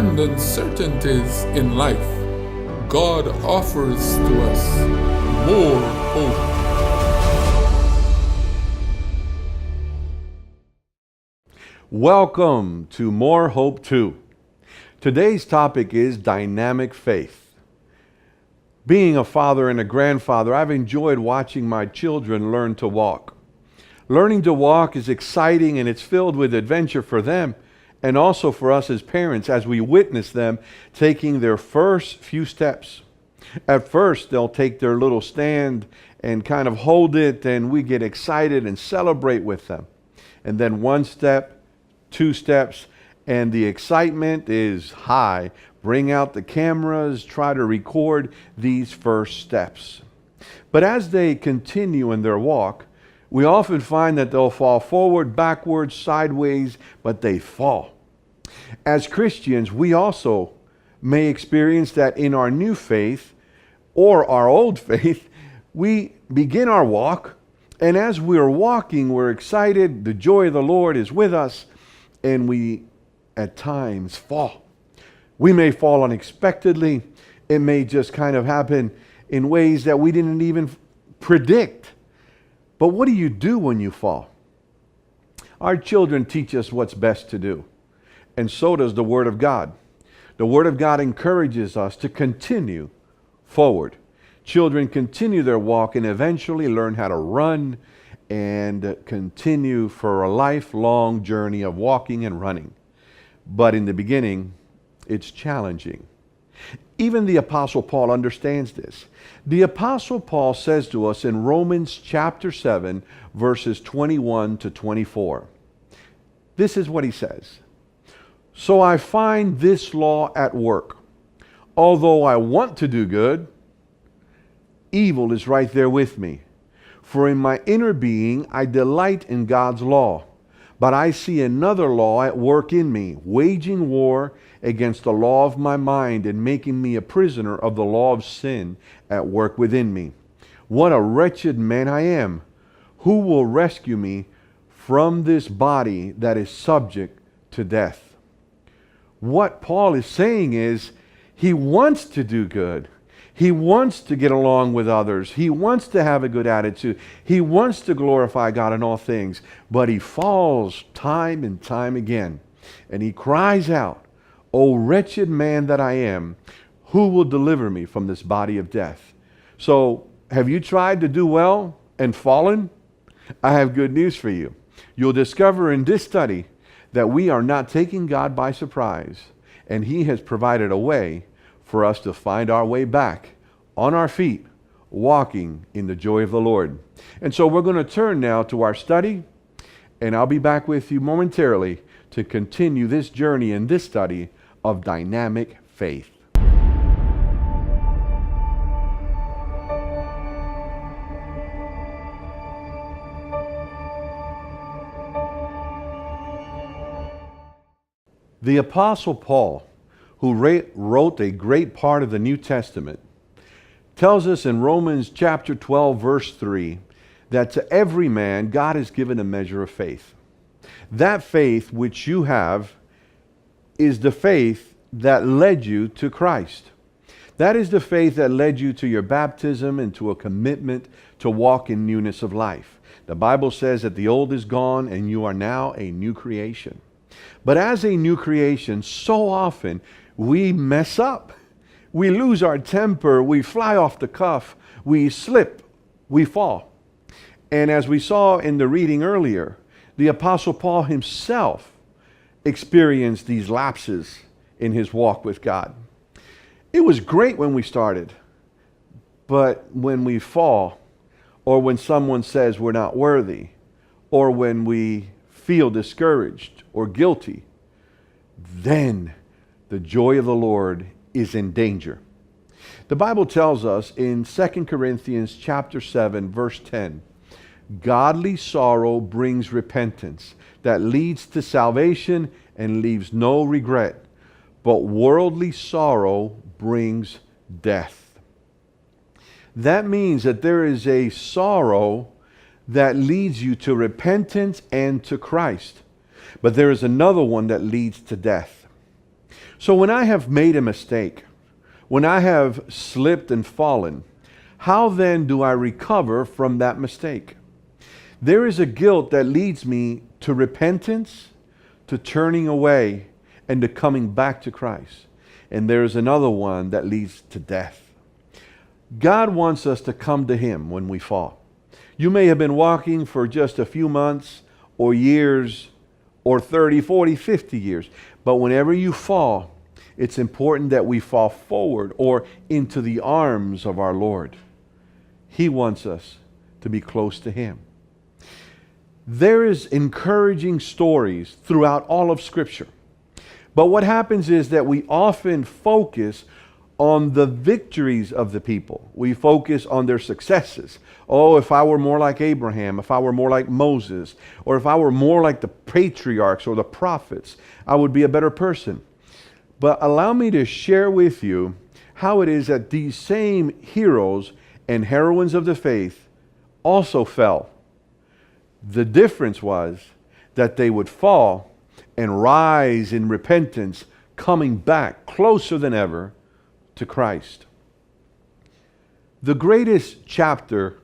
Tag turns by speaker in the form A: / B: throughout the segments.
A: and uncertainties in life, God offers to us more hope.
B: Welcome to More Hope 2. Today's topic is dynamic faith. Being a father and a grandfather, I've enjoyed watching my children learn to walk. Learning to walk is exciting and it's filled with adventure for them and also for us as parents as we witness them taking their first few steps. At first, they'll take their little stand and kind of hold it, and we get excited and celebrate with them. And then one step, 2 steps, and the excitement is high. Bring out the cameras, try to record these first steps. But as they continue in their walk, we often find that they'll fall forward, backwards, sideways, but they fall. As Christians, we also may experience that in our new faith or our old faith, we begin our walk, and as we're walking, we're excited, the joy of the Lord is with us, and we at times fall. We may fall unexpectedly. It may just kind of happen in ways that we didn't even predict. But what do you do when you fall? Our children teach us what's best to do, and so does the Word of God. The Word of God encourages us to continue forward. Children continue their walk and eventually learn how to run and continue for a lifelong journey of walking and running. But in the beginning, it's challenging. Even the Apostle Paul understands this. The Apostle Paul says to us in Romans chapter 7, verses 21 to 24. This is what he says. So I find this law at work. Although I want to do good, evil is right there with me. For in my inner being I delight in God's law. But I see another law at work in me, waging war against the law of my mind and making me a prisoner of the law of sin at work within me. What a wretched man I am! Who will rescue me from this body that is subject to death? What Paul is saying is he wants to do good. He wants to get along with others. He wants to have a good attitude. He wants to glorify God in all things. But he falls time and time again. And he cries out, "O wretched man that I am, who will deliver me from this body of death?" So, have you tried to do well and fallen? I have good news for you. You'll discover in this study that we are not taking God by surprise. And he has provided a way for us to find our way back on our feet, walking in the joy of the Lord. And so we're going to turn now to our study, and I'll be back with you momentarily to continue this journey in this study of dynamic faith. The Apostle Paul, who wrote a great part of the New Testament, tells us in Romans chapter 12, verse 3, that to every man God has given a measure of faith. That faith which you have is the faith that led you to Christ. That is the faith that led you to your baptism and to a commitment to walk in newness of life. The Bible says that the old is gone and you are now a new creation. But as a new creation, so often we mess up. We lose our temper. We fly off the cuff. We slip. We fall. And as we saw in the reading earlier, the Apostle Paul himself experienced these lapses in his walk with God. It was great when we started, but when we fall, or when someone says we're not worthy, or when we feel discouraged or guilty, then the joy of the Lord is in danger. The Bible tells us in 2 Corinthians chapter 7, verse 10, godly sorrow brings repentance that leads to salvation and leaves no regret, but worldly sorrow brings death. That means that there is a sorrow that leads you to repentance and to Christ, but there is another one that leads to death. So when I have made a mistake, when I have slipped and fallen, how then do I recover from that mistake? There is a guilt that leads me to repentance, to turning away, and to coming back to Christ. And there's another one that leads to death. God wants us to come to Him when we fall. You may have been walking for just a few months or years or 30, 40, 50 years. But whenever you fall, it's important that we fall forward or into the arms of our Lord. He wants us to be close to Him. There is encouraging stories throughout all of Scripture. But what happens is that we often focus on the victories of the people. We focus on their successes. Oh, if I were more like Abraham, if I were more like Moses, or if I were more like the patriarchs or the prophets, I would be a better person. But allow me to share with you how it is that these same heroes and heroines of the faith also fell. The difference was that they would fall and rise in repentance, coming back closer than ever to Christ. The greatest chapter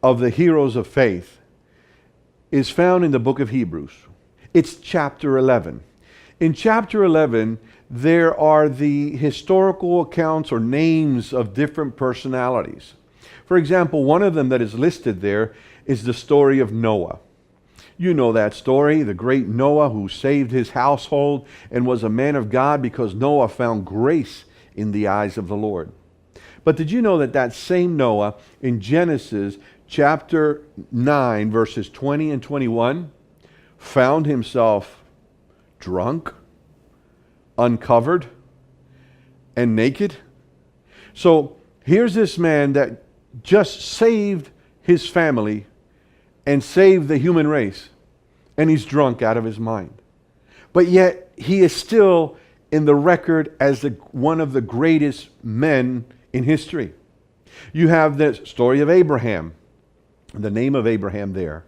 B: of the heroes of faith is found in the book of Hebrews. It's chapter 11. In chapter 11, there are the historical accounts or names of different personalities. For example, one of them that is listed there is the story of Noah. You know that story, the great Noah who saved his household and was a man of God because Noah found grace in the eyes of the Lord. But did you know that that same Noah in Genesis chapter 9 verses 20 and 21 found himself drunk, uncovered, and naked? So here's this man that just saved his family and saved the human race, and he's drunk out of his mind. But yet he is still in the record as one of the greatest men in history. You have the story of Abraham, the name of Abraham there.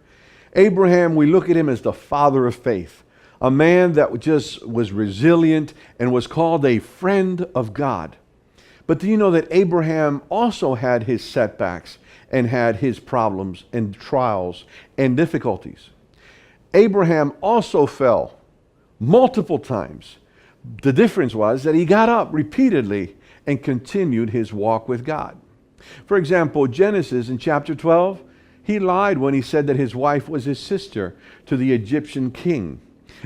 B: Abraham, we look at him as the father of faith, a man that just was resilient and was called a friend of God. But do you know that Abraham also had his setbacks and had his problems and trials and difficulties? Abraham also fell multiple times. The difference was that he got up repeatedly and continued his walk with God. For example, Genesis in chapter 12, he lied when he said that his wife was his sister to the Egyptian king.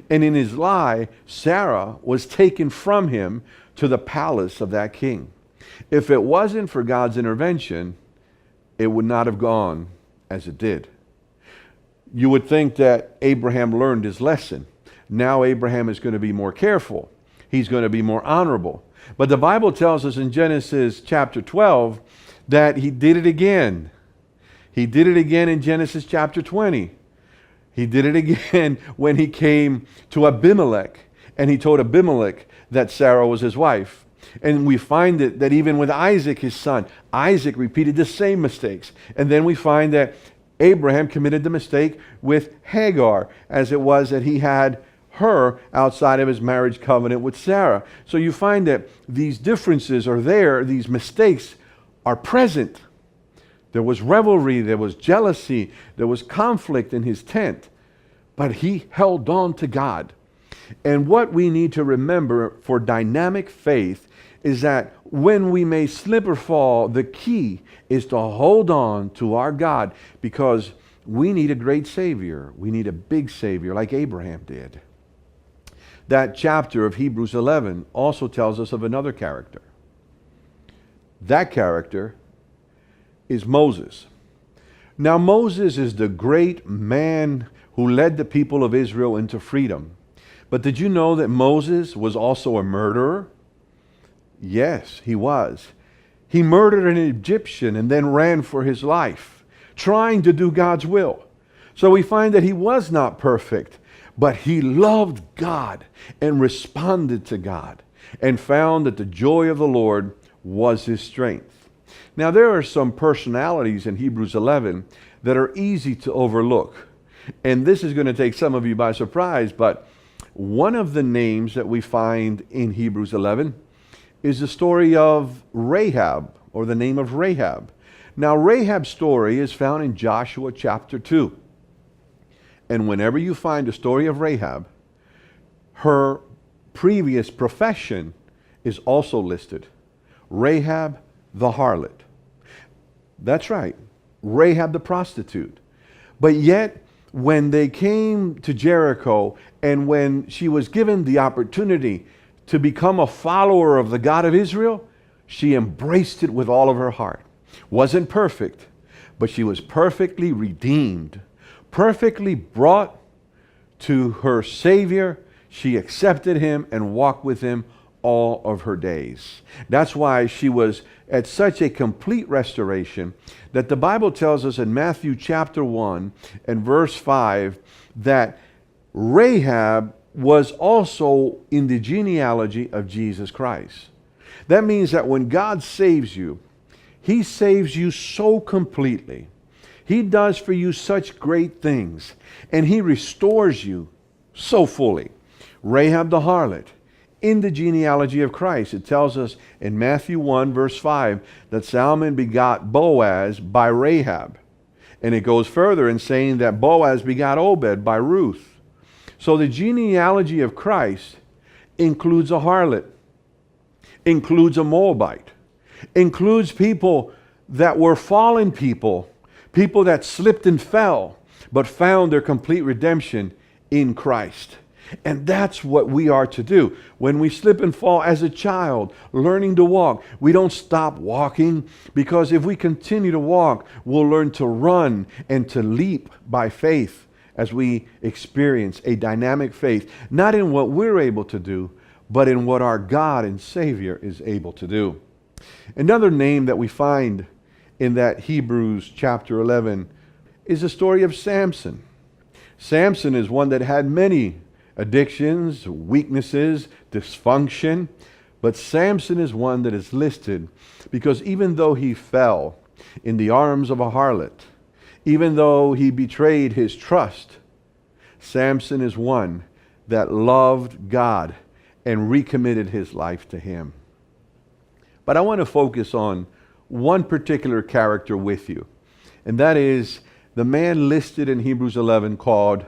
B: And in his lie, Sarah was taken from him to the palace of that king. If it wasn't for God's intervention, it would not have gone as it did. You would think that Abraham learned his lesson. Now Abraham is going to be more careful. He's going to be more honorable. But the Bible tells us in Genesis chapter 12 that he did it again. He did it again in Genesis chapter 20. He did it again when he came to Abimelech, and he told Abimelech that Sarah was his wife. And we find that even with Isaac, his son, Isaac repeated the same mistakes. And then we find that Abraham committed the mistake with Hagar, as it was that he had her outside of his marriage covenant with Sarah. So you find that these differences are there, these mistakes are present. There was revelry, there was jealousy, there was conflict in his tent, but he held on to God. And what we need to remember for dynamic faith is that when we may slip or fall, the key is to hold on to our God, because we need a great Savior. We need a big Savior like Abraham did. That chapter of Hebrews 11 also tells us of another character. That character is Moses. Now Moses is the great man who led the people of Israel into freedom. But did you know that Moses was also a murderer? Yes, he was. He murdered an Egyptian and then ran for his life, trying to do God's will. So we find that he was not perfect, but he loved God and responded to God and found that the joy of the Lord was his strength. Now there are some personalities in Hebrews 11 that are easy to overlook. And this is going to take some of you by surprise, but One of the names that we find in Hebrews 11 is the story of Rahab, or the name of Rahab. Now, Rahab's story is found in Joshua chapter 2. And whenever you find the story of Rahab, her previous profession is also listed. Rahab the harlot. That's right, Rahab the prostitute. But yet, when they came to Jericho, and when she was given the opportunity to become a follower of the God of Israel, she embraced it with all of her heart. Wasn't perfect, but she was perfectly redeemed, perfectly brought to her Savior. She accepted him and walked with him all of her days. That's why she was at such a complete restoration that the Bible tells us in Matthew chapter 1 and verse 5 that Rahab was also in the genealogy of Jesus Christ. That means that when God saves you, he saves you so completely. He does for you such great things, and he restores you so fully. Rahab the harlot, in the genealogy of Christ. It tells us in Matthew 1 verse 5 that Salmon begot Boaz by Rahab. And it goes further in saying that Boaz begot Obed by Ruth. So the genealogy of Christ includes a harlot, includes a Moabite, includes people that were fallen people, people that slipped and fell, but found their complete redemption in Christ. And that's what we are to do. When we slip and fall as a child, learning to walk, we don't stop walking, because if we continue to walk, we'll learn to run and to leap by faith as we experience a dynamic faith, not in what we're able to do, but in what our God and Savior is able to do. Another name that we find in that Hebrews chapter 11 is the story of Samson. Samson is one that had many addictions, weaknesses, dysfunction. But Samson is one that is listed because even though he fell in the arms of a harlot, even though he betrayed his trust, Samson is one that loved God and recommitted his life to him. But I want to focus on one particular character with you, and that is the man listed in Hebrews 11 called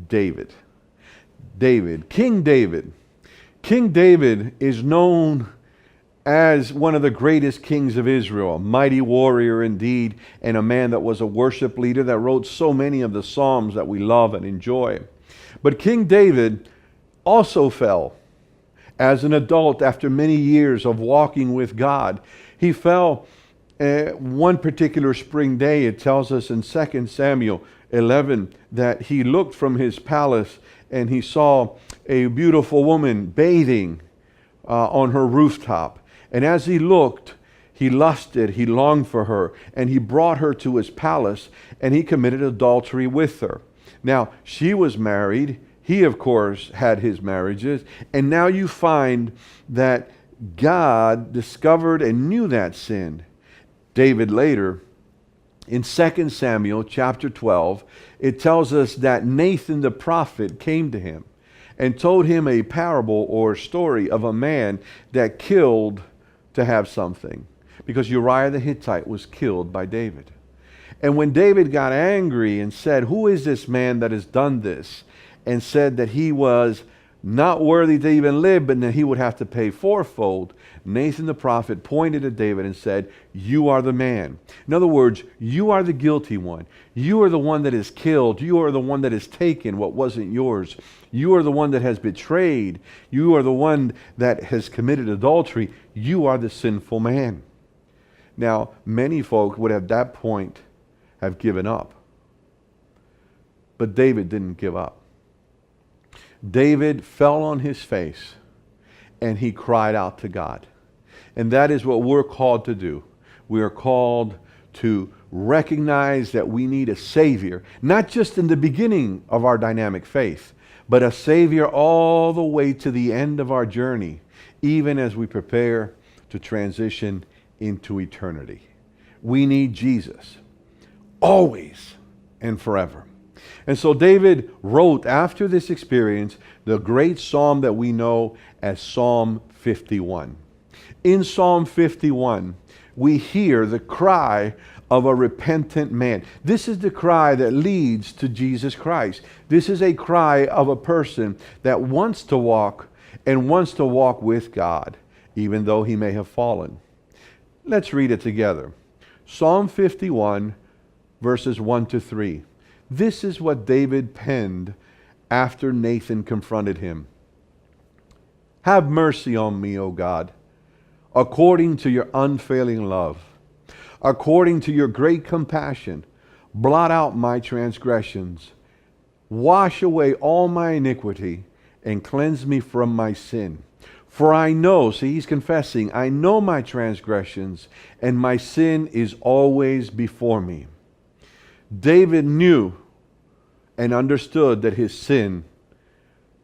B: David. David, King David. King David is known as one of the greatest kings of Israel, a mighty warrior indeed, and a man that was a worship leader that wrote so many of the Psalms that we love and enjoy. But King David also fell as an adult after many years of walking with God. He fell one particular spring day. It tells us in 2 Samuel 11 that he looked from his palace and he saw a beautiful woman bathing on her rooftop. And as he looked, he lusted, he longed for her, and he brought her to his palace, and he committed adultery with her. Now, she was married. He, of course, had his marriages. And now you find that God discovered and knew that sin. David later, in 2 Samuel chapter 12, it tells us that Nathan the prophet came to him and told him a parable or story of a man that killed to have something, because Uriah the Hittite was killed by David. And when David got angry and said, "Who is this man that has done this?" and said that he was not worthy to even live, but that he would have to pay fourfold, Nathan the prophet pointed at David and said, "You are the man." In other words, you are the guilty one. You are the one that is killed. You are the one that has taken what wasn't yours. You are the one that has betrayed. You are the one that has committed adultery. You are the sinful man. Now, many folk would at that point have given up. But David didn't give up. David fell on his face and he cried out to God. And that is what we're called to do. We are called to recognize that we need a Savior, not just in the beginning of our dynamic faith, but a Savior all the way to the end of our journey, even as we prepare to transition into eternity. We need Jesus always and forever. And so David wrote after this experience the great psalm that we know as Psalm 51. In Psalm 51, we hear the cry of a repentant man. This is the cry that leads to Jesus Christ. This is a cry of a person that wants to walk and wants to walk with God, even though he may have fallen. Let's read it together. Psalm 51, verses 1 to 3. This is what David penned after Nathan confronted him. Have mercy on me, O God, according to your unfailing love. According to your great compassion, blot out my transgressions. Wash away all my iniquity and cleanse me from my sin. For I know, see, he's confessing, I know my transgressions, and my sin is always before me. David knew and understood that his sin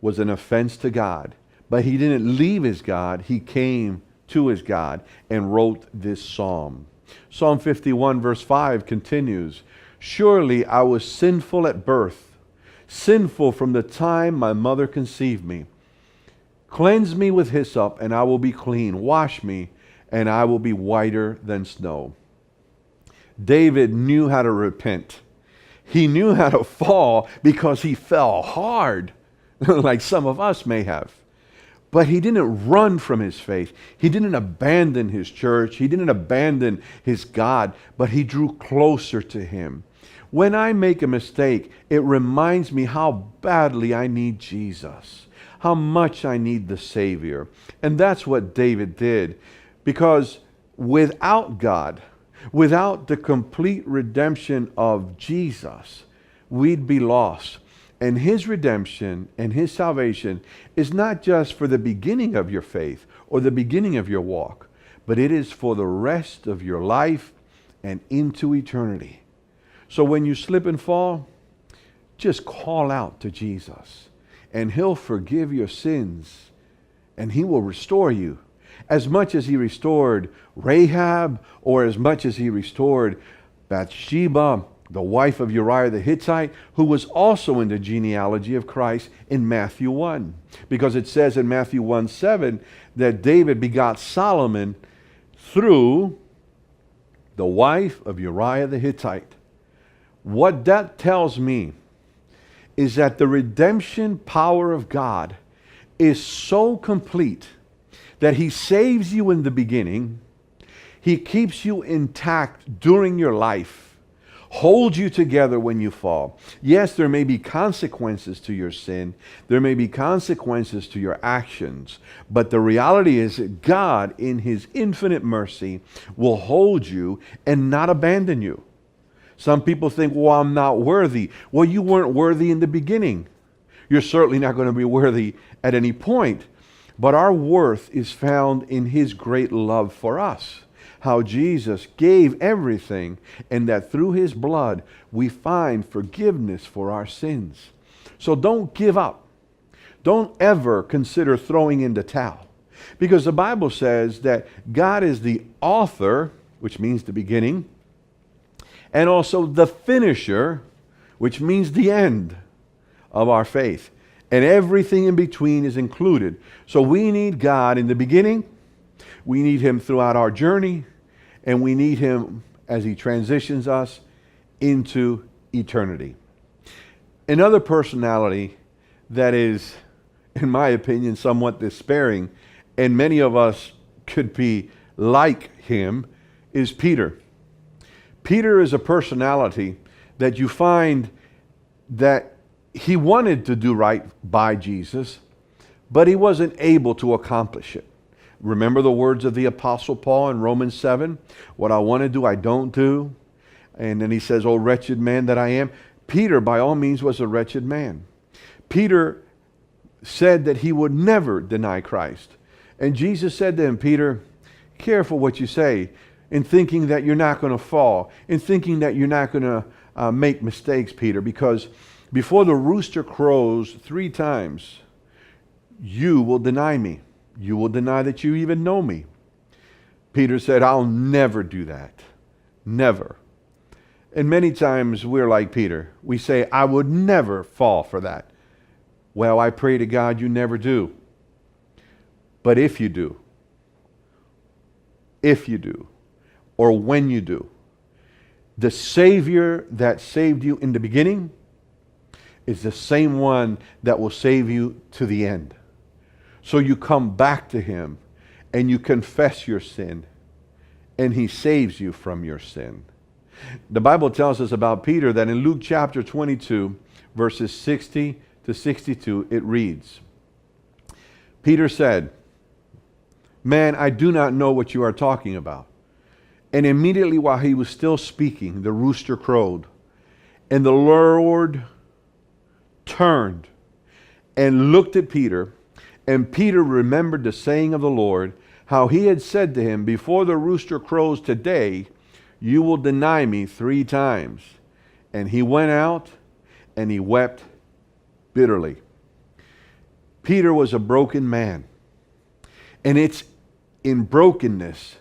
B: was an offense to God, but he didn't leave his God. He came to his God and wrote this psalm. Psalm 51 verse 5 continues, surely I was sinful at birth, sinful from the time my mother conceived me. Cleanse me with hyssop, and I will be clean. Wash me, and I will be whiter than snow. David knew how to repent. He knew how to fall because he fell hard, like some of us may have. But he didn't run from his faith. He didn't abandon his church. He didn't abandon his God, but he drew closer to him. When I make a mistake, it reminds me how badly I need Jesus, how much I need the Savior. And that's what David did, because without God, without the complete redemption of Jesus, we'd be lost. And his redemption and his salvation is not just for the beginning of your faith or the beginning of your walk, but it is for the rest of your life and into eternity. So when you slip and fall, just call out to Jesus, and he'll forgive your sins, and he will restore you as much as he restored Rahab, or as much as he restored Bathsheba, the wife of Uriah the Hittite, who was also in the genealogy of Christ in Matthew 1. Because it says in Matthew 1:7 that David begot Solomon through the wife of Uriah the Hittite. What that tells me is that the redemption power of God is so complete that he saves you in the beginning, he keeps you intact during your life, holds you together when you fall. Yes, there may be consequences to your sin, there may be consequences to your actions, but the reality is that God, in his infinite mercy, will hold you and not abandon you. Some people think, well, I'm not worthy. Well, you weren't worthy in the beginning. You're certainly not going to be worthy at any point. But our worth is found in his great love for us. How Jesus gave everything, and that through his blood we find forgiveness for our sins. So don't give up. Don't ever consider throwing in the towel. Because the Bible says that God is the author, which means the beginning, and also the finisher, which means the end of our faith. And everything in between is included. So we need God in the beginning, we need him throughout our journey, and we need him as he transitions us into eternity. Another personality that is, in my opinion, somewhat despairing, and many of us could be like him, is Peter. Peter is a personality that you find that he wanted to do right by Jesus, but he wasn't able to accomplish it. Remember the words of the Apostle Paul in Romans 7? What I want to do, I don't do. And then he says, oh, wretched man that I am. Peter, by all means, was a wretched man. Peter said that he would never deny Christ. And Jesus said to him, Peter, careful what you say, in thinking that you're not going to fall, in thinking that you're not going to make mistakes, Peter, because before the rooster crows 3 times, you will deny me. You will deny that you even know me. Peter said, I'll never do that. Never. And many times we're like Peter. We say, I would never fall for that. Well, I pray to God you never do. But if you do, or when you do, the Savior that saved you in the beginning is the same one that will save you to the end. So you come back to Him and you confess your sin, and He saves you from your sin. The Bible tells us about Peter that in Luke chapter 22, verses 60 to 62, it reads, Peter said, Man, I do not know what you are talking about. And immediately while he was still speaking, the rooster crowed. And the Lord turned and looked at Peter. And Peter remembered the saying of the Lord, how He had said to him, Before the rooster crows today, you will deny me 3 times. And he went out and he wept bitterly. Peter was a broken man. And it's in brokenness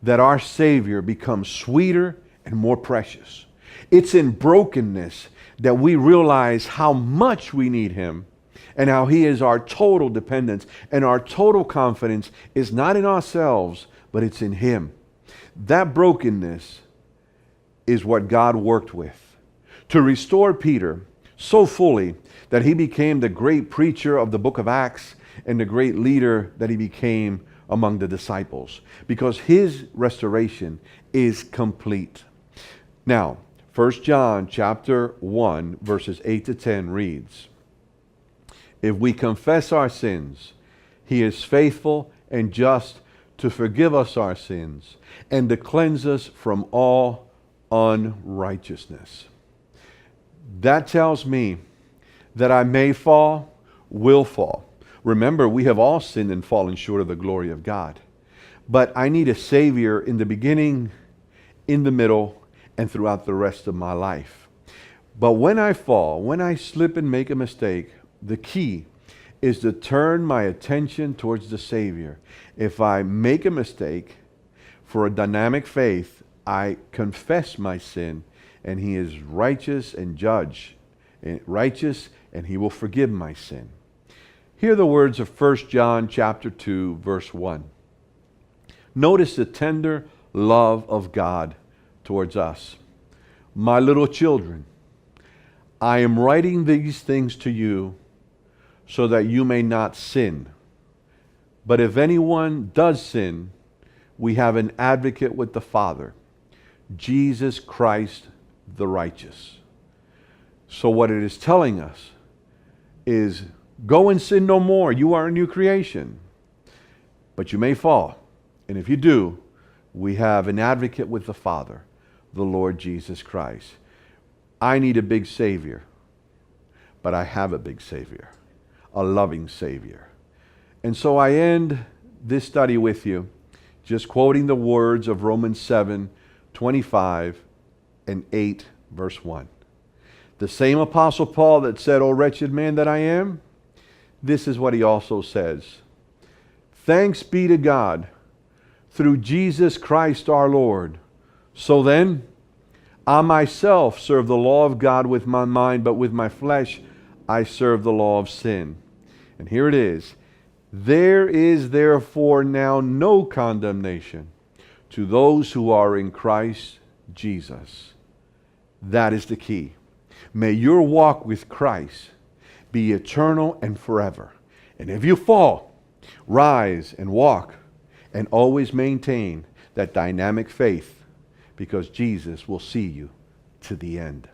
B: that our Savior becomes sweeter and more precious. It's in brokenness that we realize how much we need Him and how He is our total dependence, and our total confidence is not in ourselves, but it's in Him. That brokenness is what God worked with to restore Peter so fully that he became the great preacher of the book of Acts and the great leader that he became among the disciples, because his restoration is complete. Now, 1 John chapter 1, verses 8 to 10 reads, If we confess our sins, He is faithful and just to forgive us our sins and to cleanse us from all unrighteousness. That tells me that I may fall, will fall. Remember, we have all sinned and fallen short of the glory of God. But I need a Savior in the beginning, in the middle, and throughout the rest of my life. But when I fall, when I slip and make a mistake, the key is to turn my attention towards the Savior. If I make a mistake, for a dynamic faith, I confess my sin, and He is righteous and righteous, and He will forgive my sin. Hear the words of 1 John chapter 2, verse 1. Notice the tender love of God towards us. My little children, I am writing these things to you so that you may not sin. But if anyone does sin, we have an advocate with the Father, Jesus Christ the righteous. So what it is telling us is, go and sin no more. You are a new creation. But you may fall. And if you do, we have an advocate with the Father, the Lord Jesus Christ. I need a big Savior, but I have a big Savior, a loving Savior. And so I end this study with you just quoting the words of Romans 7:25 and 8, verse 1. The same Apostle Paul that said, O wretched man that I am, this is what he also says. Thanks be to God through Jesus Christ our Lord. So then, I myself serve the law of God with my mind, but with my flesh I serve the law of sin. And here it is. There is therefore now no condemnation to those who are in Christ Jesus. That is the key. May your walk with Christ be eternal and forever. And if you fall, rise and walk and always maintain that dynamic faith, because Jesus will see you to the end.